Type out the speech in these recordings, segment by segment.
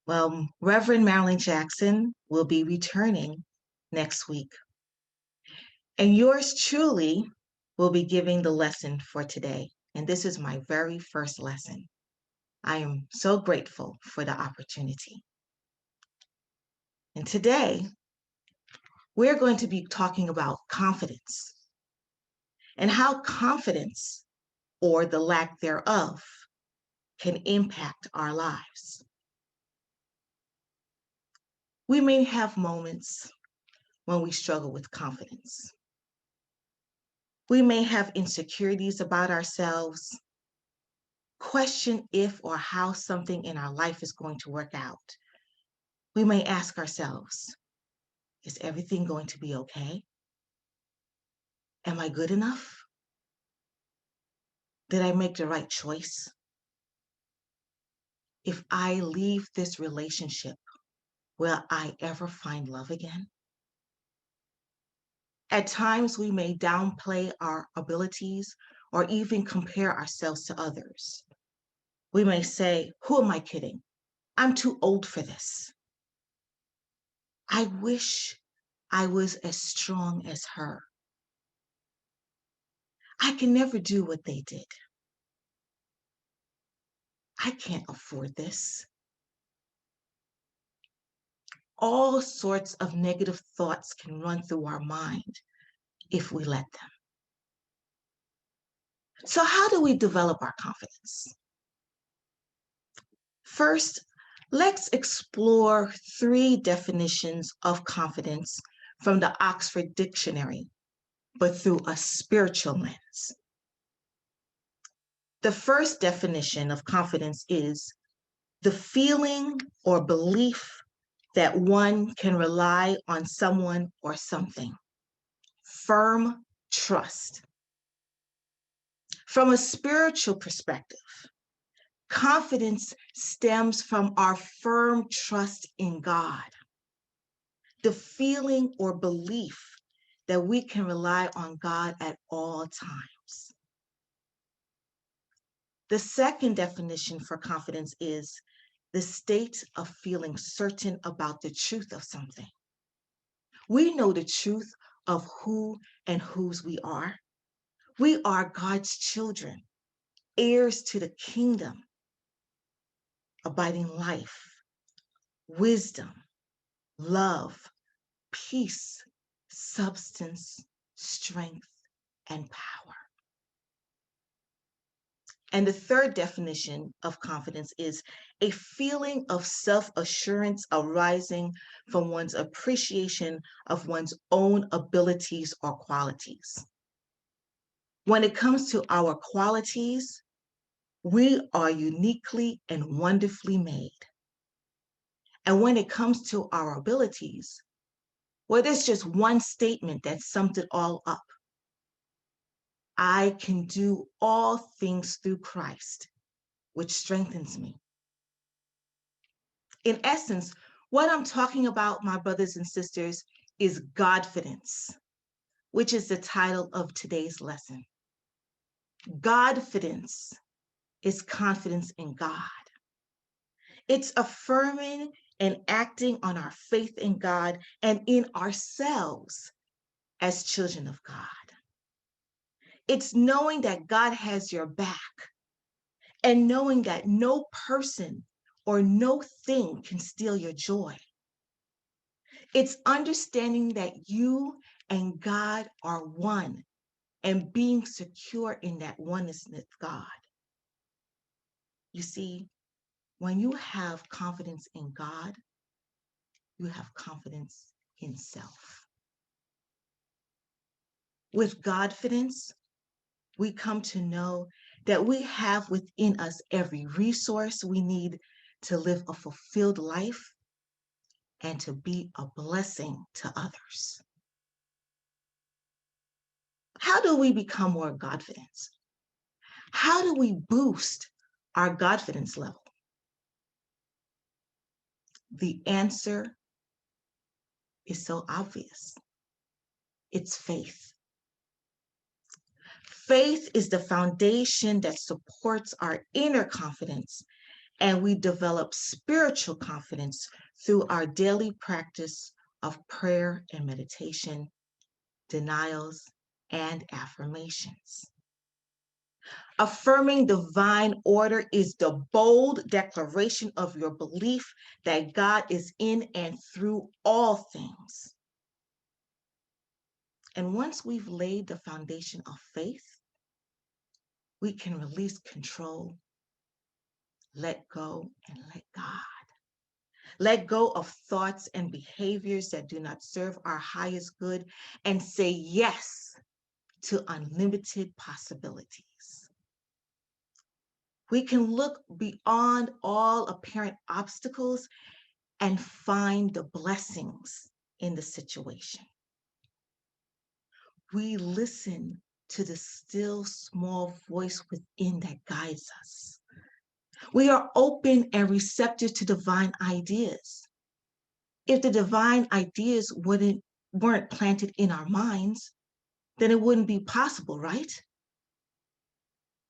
Well, Reverend Marilyn Jackson will be returning next week. And yours truly will be giving the lesson for today. And this is my very first lesson. I am so grateful for the opportunity. And today, we're going to be talking about confidence and how confidence, or the lack thereof, can impact our lives. We may have moments when we struggle with confidence. We may have insecurities about ourselves, question if or how something in our life is going to work out. We may ask ourselves, is everything going to be okay? Am I good enough? Did I make the right choice? If I leave this relationship, will I ever find love again? At times, we may downplay our abilities or even compare ourselves to others. We may say, who am I kidding? I'm too old for this. I wish I was as strong as her. I can never do what they did. I can't afford this. All sorts of negative thoughts can run through our mind if we let them. So, how do we develop our confidence? First, let's explore three definitions of confidence from the Oxford Dictionary, but through a spiritual lens. The first definition of confidence is the feeling or belief that one can rely on someone or something. Firm trust. From a spiritual perspective, confidence stems from our firm trust in God. The feeling or belief that we can rely on God at all times. The second definition for confidence is the state of feeling certain about the truth of something. We know the truth of who and whose we are. We are God's children, heirs to the kingdom, abiding life, wisdom, love, peace, substance, strength, and power. And the third definition of confidence is a feeling of self-assurance arising from one's appreciation of one's own abilities or qualities. When it comes to our qualities, we are uniquely and wonderfully made. And when it comes to our abilities, well, there's just one statement that sums it all up. I can do all things through Christ, which strengthens me. In essence, what I'm talking about, my brothers and sisters, is Godfidence, which is the title of today's lesson. Godfidence is confidence in God. It's affirming and acting on our faith in God and in ourselves as children of God. It's knowing that God has your back and knowing that no person or no thing can steal your joy. It's understanding that you and God are one and being secure in that oneness with God. You see, when you have confidence in God, you have confidence in self. With Godfidence, we come to know that we have within us every resource we need to live a fulfilled life and to be a blessing to others. How do we become more Godfidence? How do we boost our Godfidence level? The answer is so obvious. It's faith. Faith is the foundation that supports our inner confidence And we develop spiritual confidence through our daily practice of prayer and meditation, denials, and affirmations. Affirming divine order is the bold declaration of your belief that God is in and through all things. And once we've laid the foundation of faith, we can release control, let go, and let God. Let go of thoughts and behaviors that do not serve our highest good and say yes to unlimited possibilities. We can look beyond all apparent obstacles and find the blessings in the situation. We listen to the still small voice within that guides us. We are open and receptive to divine ideas. If the divine ideas weren't planted in our minds, then it wouldn't be possible, right?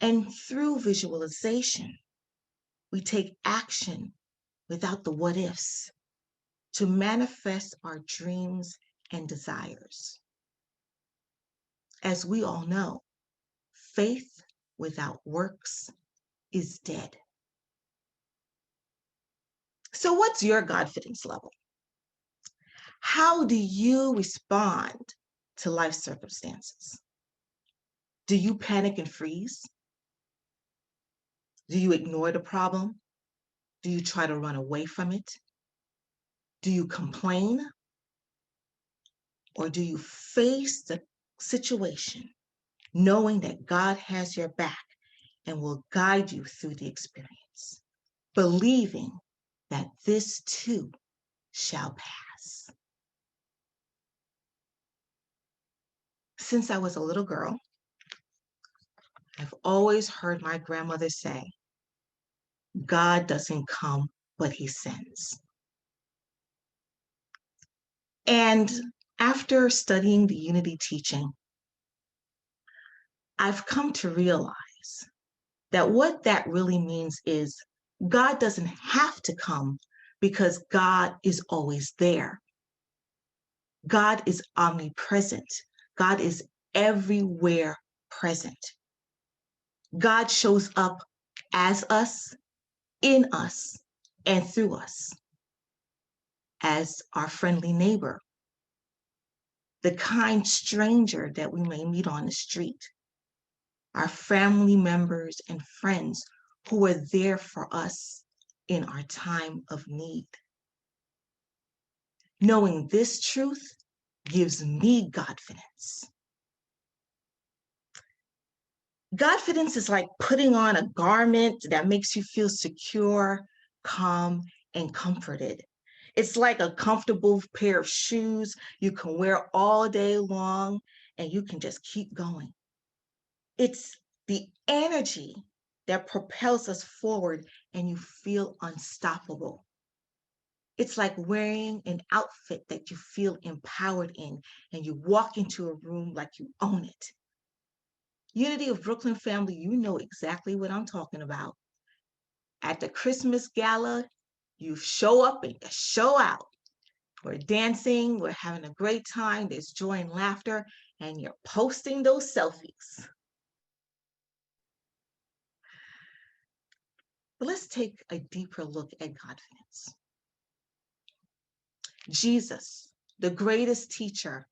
And through visualization, we take action without the what ifs to manifest our dreams and desires. As we all know, faith without works is dead. So what's your Godfidence level? How do you respond to life circumstances? Do you panic and freeze? Do you ignore the problem? Do you try to run away from it? Do you complain? Or do you face the situation knowing that God has your back and will guide you through the experience, believing that this too shall pass? Since I was a little girl, I've always heard my grandmother say, God doesn't come, but he sends. And after studying the unity teaching, I've come to realize that what that really means is God doesn't have to come because God is always there. God is omnipresent. God is everywhere present. God shows up as us, in us, and through us, as our friendly neighbor, the kind stranger that we may meet on the street, our family members and friends who are there for us in our time of need. Knowing this truth gives me Godfidence. Godfidence is like putting on a garment that makes you feel secure, calm, and comforted. It's like a comfortable pair of shoes you can wear all day long and you can just keep going. It's the energy that propels us forward and you feel unstoppable. It's like wearing an outfit that you feel empowered in and you walk into a room like you own it. Unity of Brooklyn family, you know exactly what I'm talking about. At the Christmas gala, you show up and you show out. We're dancing, we're having a great time, there's joy and laughter, and you're posting those selfies. But let's take a deeper look at Godfidence. Jesus, the greatest teacher,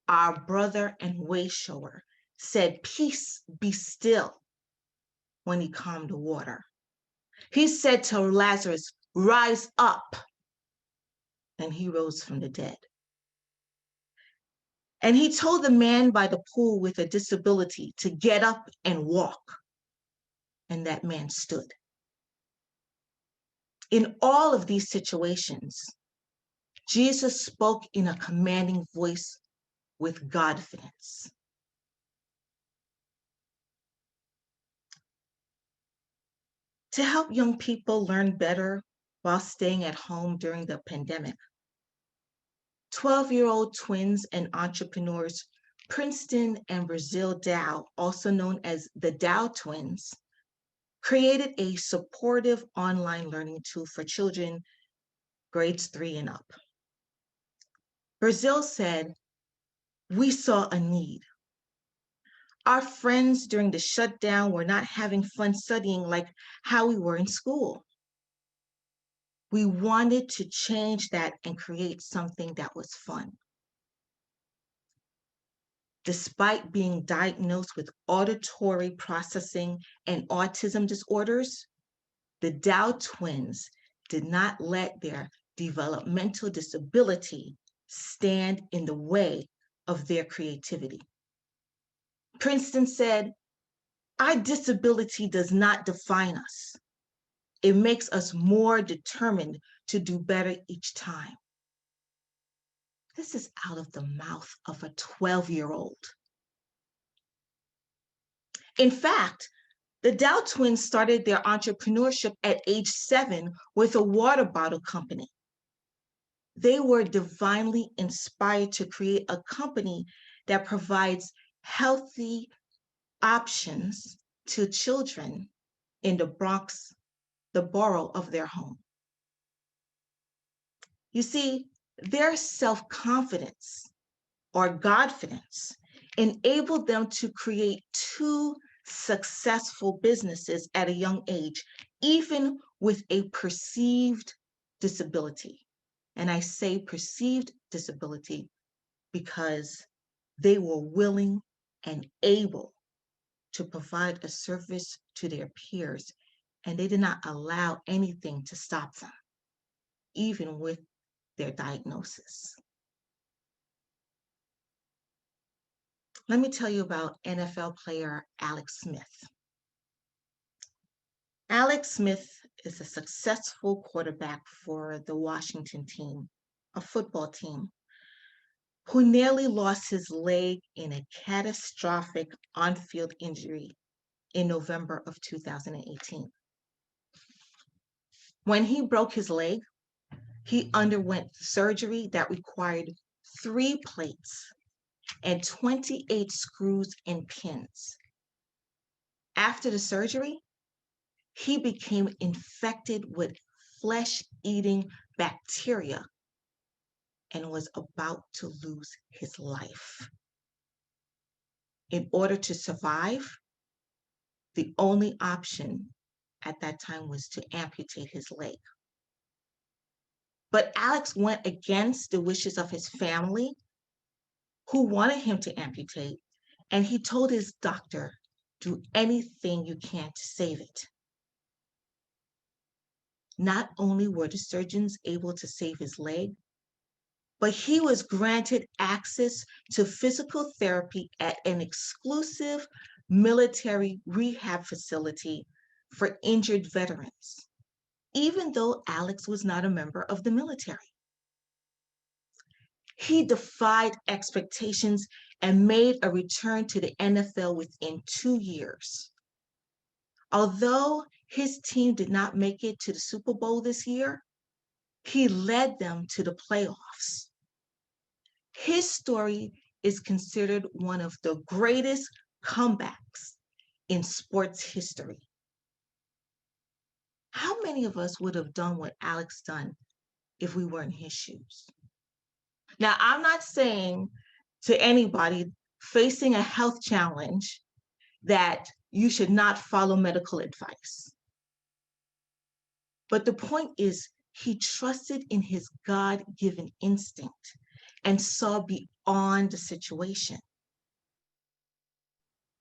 our brother and way shower, said, "Peace, be still," when he calmed the water. He said to Lazarus, "Rise up," and he rose from the dead. And he told the man by the pool with a disability to get up and walk, and that man stood. In all of these situations, Jesus spoke in a commanding voice with Godfidence. To help young people learn better while staying at home during the pandemic, 12-year-old twins and entrepreneurs Princeton and Brazil Dow, also known as the Dow twins, created a supportive online learning tool for children grades 3 and up. Brazil said, "We saw a need. Our friends during the shutdown were not having fun studying like how we were in school. We wanted to change that and create something that was fun." Despite being diagnosed with auditory processing and autism disorders, the Dow twins did not let their developmental disability stand in the way of their creativity. Princeton said, "Our disability does not define us. It makes us more determined to do better each time." This is out of the mouth of a 12-year-old. In fact, the Dow twins started their entrepreneurship at age 7 with a water bottle company. They were divinely inspired to create a company that provides healthy options to children in the Bronx, the borough of their home. You see, their self-confidence or Godfidence enabled them to create 2 successful businesses at a young age, even with a perceived disability. And I say perceived disability because they were willing and able to provide a service to their peers, and they did not allow anything to stop them, even with their diagnosis. Let me tell you about NFL player Alex Smith. Alex Smith is a successful quarterback for the Washington team, a football team, who nearly lost his leg in a catastrophic on-field injury in November of 2018. When he broke his leg, he underwent surgery that required 3 plates and 28 screws and pins. After the surgery, he became infected with flesh-eating bacteria and was about to lose his life. In order to survive, the only option at that time was to amputate his leg. But Alex went against the wishes of his family, who wanted him to amputate, and he told his doctor, "Do anything you can to save it." Not only were the surgeons able to save his leg, but he was granted access to physical therapy at an exclusive military rehab facility for injured veterans, even though Alex was not a member of the military. He defied expectations and made a return to the NFL within 2 years. Although his team did not make it to the Super Bowl this year, he led them to the playoffs. His story is considered one of the greatest comebacks in sports history. How many of us would have done what Alex done if we were in his shoes? Now, I'm not saying to anybody facing a health challenge that you should not follow medical advice. But the point is, he trusted in his God-given instinct and saw beyond the situation.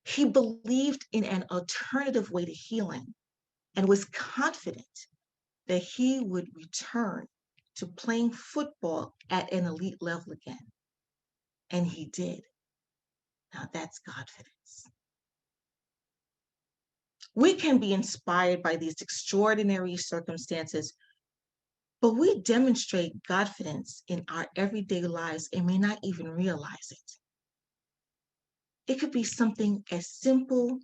He believed in an alternative way to healing and was confident that he would return to playing football at an elite level again. And he did. Now that's Godfidence. We can be inspired by these extraordinary circumstances, but we demonstrate Godfidence in our everyday lives and may not even realize it. It could be something as simple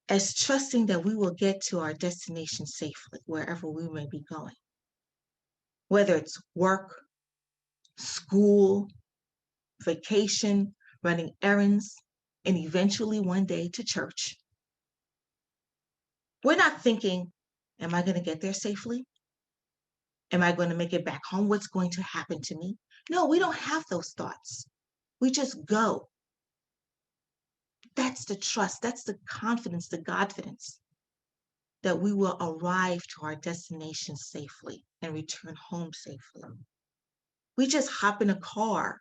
as trusting that we will get to our destination safely, wherever we may be going. Whether it's work, school, vacation, running errands, and eventually one day to church. We're not thinking, am I going to get there safely? Am I going to make it back home? What's going to happen to me? No, we don't have those thoughts. We just go. That's the trust. That's the confidence, the Godfidence that we will arrive to our destination safely and return home safely. We just hop in a car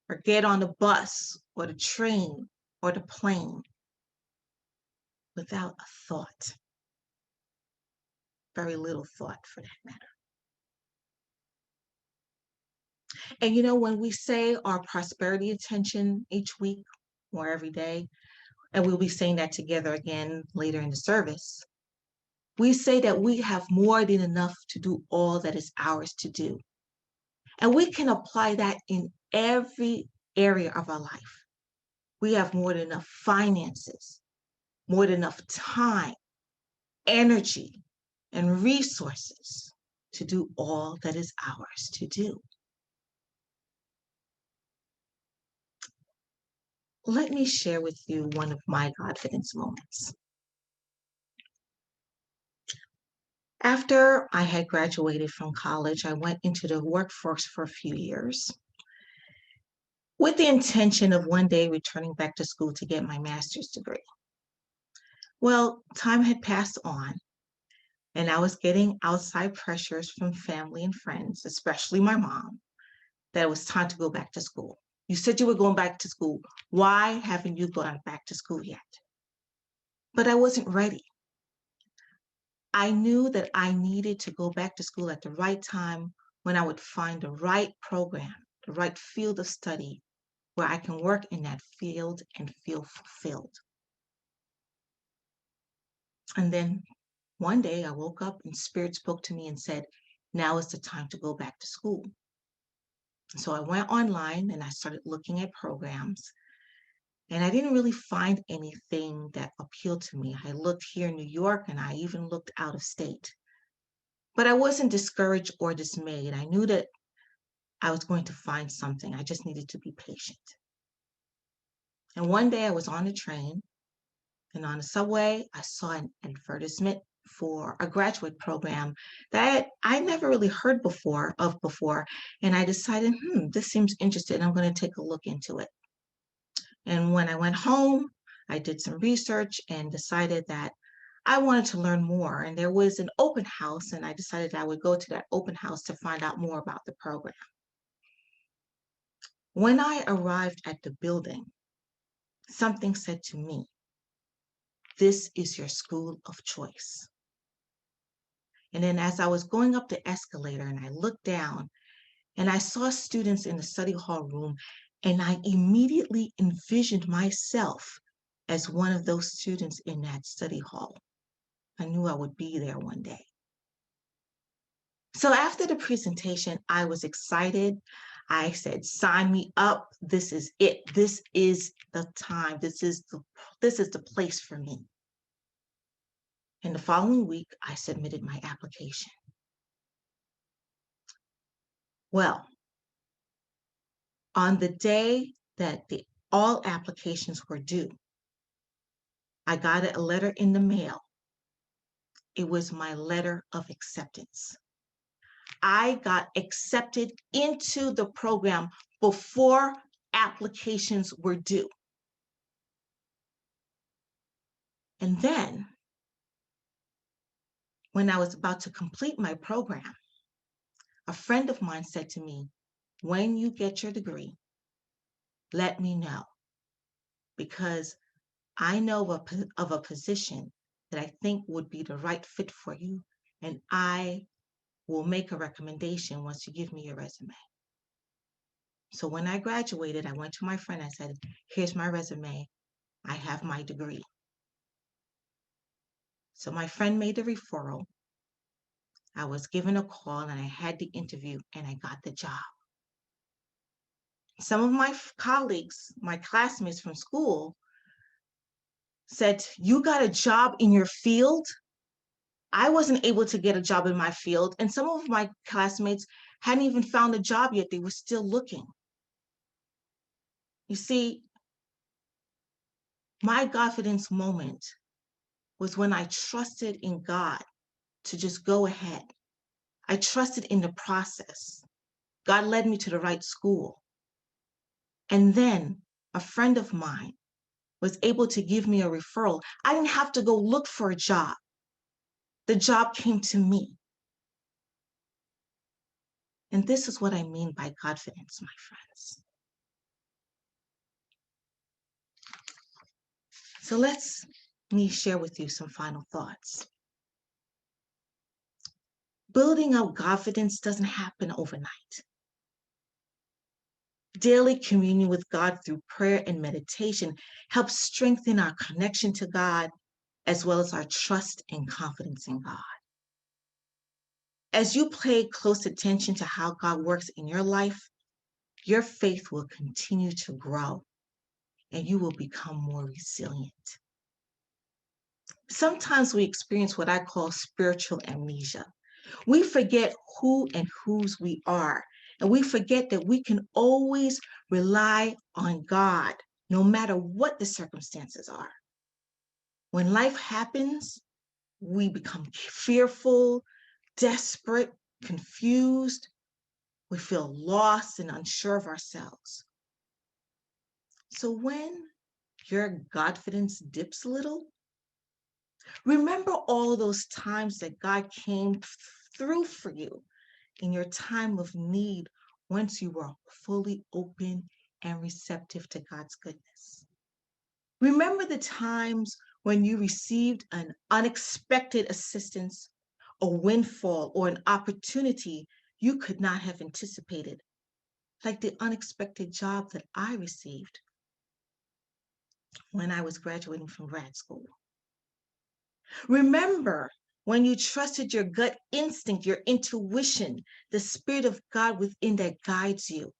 or get on the bus or the train or the plane without a thought, very little thought for that matter. And when we say our prosperity attention each week or every day, and we'll be saying that together again later in the service, we say that we have more than enough to do all that is ours to do. And we can apply that in every area of our life. We have more than enough finances, more than enough time, energy, and resources to do all that is ours to do. Let me share with you one of my Godfidence moments. After I had graduated from college, I went into the workforce for a few years with the intention of one day returning back to school to get my master's degree. Well, time had passed on, and I was getting outside pressures from family and friends, especially my mom, that it was time to go back to school. You said you were going back to school. Why haven't you gone back to school yet? But I wasn't ready. I knew that I needed to go back to school at the right time when I would find the right program, the right field of study where I can work in that field and feel fulfilled. And then one day I woke up and Spirit spoke to me and said, now is the time to go back to school. So I went online and I started looking at programs, and I didn't really find anything that appealed to me. I looked here in New York and I even looked out of state. But I wasn't discouraged or dismayed. I knew that I was going to find something. I just needed to be patient. And one day I was on a train, and on the subway, I saw an advertisement for a graduate program that I never really heard before. And I decided, this seems interesting. I'm going to take a look into it. And when I went home, I did some research and decided that I wanted to learn more. And there was an open house, and I decided I would go to that open house to find out more about the program. When I arrived at the building, something said to me, this is your school of choice. And then as I was going up the escalator and I looked down and I saw students in the study hall room, and I immediately envisioned myself as one of those students in that study hall. I knew I would be there one day. So after the presentation, I was excited. I said, sign me up. This is it. This is the time. This is the place for me. And the following week, I submitted my application. Well, on the day that all applications were due, I got a letter in the mail. It was my letter of acceptance. I got accepted into the program before applications were due. And then, when I was about to complete my program, a friend of mine said to me, when you get your degree, let me know, because I know of a position that I think would be the right fit for you, and I will make a recommendation once you give me your resume. So when I graduated, I went to my friend. I said, here's my resume. I have my degree. So my friend made the referral. I was given a call and I had the interview and I got the job. Some of my colleagues, my classmates from school, said, you got a job in your field? I wasn't able to get a job in my field. And some of my classmates hadn't even found a job yet. They were still looking. You see, my Godfidence moment was when I trusted in God to just go ahead. I trusted in the process. God led me to the right school. And then a friend of mine was able to give me a referral. I didn't have to go look for a job. The job came to me. And this is what I mean by Godfidence, my friends. So let me share with you some final thoughts. Building up Godfidence doesn't happen overnight. Daily communion with God through prayer and meditation helps strengthen our connection to God, as well as our trust and confidence in God. As you pay close attention to how God works in your life, your faith will continue to grow and you will become more resilient. Sometimes we experience what I call spiritual amnesia. We forget who and whose we are, and we forget that we can always rely on God, no matter what the circumstances are. When life happens, we become fearful, desperate, confused. We feel lost and unsure of ourselves. So when your Godfidence dips a little, remember all those times that God came through for you in your time of need once you were fully open and receptive to God's goodness. Remember the times when you received an unexpected assistance, a windfall, or an opportunity you could not have anticipated, like the unexpected job that I received when I was graduating from grad school. Remember when you trusted your gut instinct, your intuition, the Spirit of God within that guides you,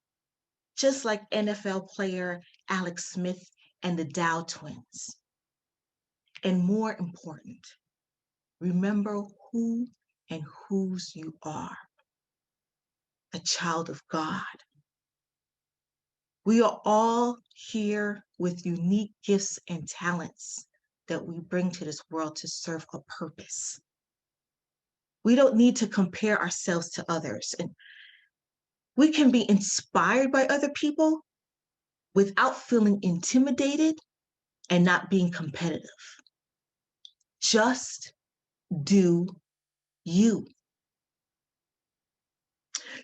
just like NFL player Alex Smith and the Dow twins. And more important, remember who and whose you are, a child of God. We are all here with unique gifts and talents that we bring to this world to serve a purpose. We don't need to compare ourselves to others. And we can be inspired by other people without feeling intimidated and not being competitive. Just do you.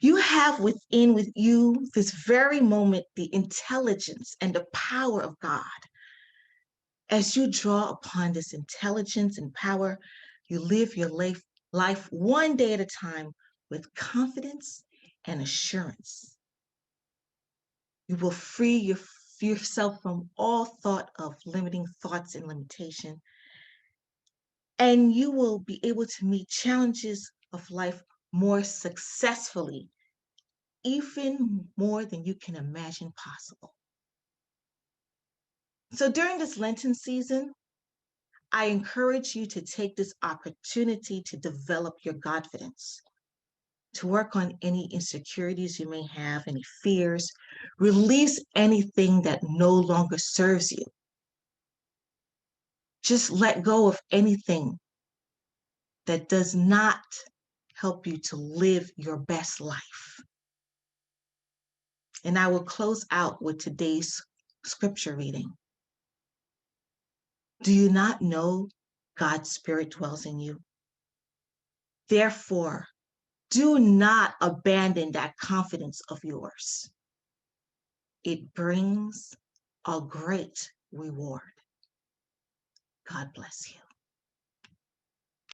You have within with you this very moment the intelligence and the power of God. As you draw upon this intelligence and power, you live your life one day at a time with confidence and assurance. You will free yourself from all thought of limiting thoughts and limitation, and you will be able to meet challenges of life more successfully, even more than you can imagine possible. So during this Lenten season, I encourage you to take this opportunity to develop your Godfidence, to work on any insecurities you may have, any fears, release anything that no longer serves you. Just let go of anything that does not help you to live your best life. And I will close out with today's scripture reading. Do you not know God's Spirit dwells in you? Therefore, do not abandon that confidence of yours. It brings a great reward. God bless you.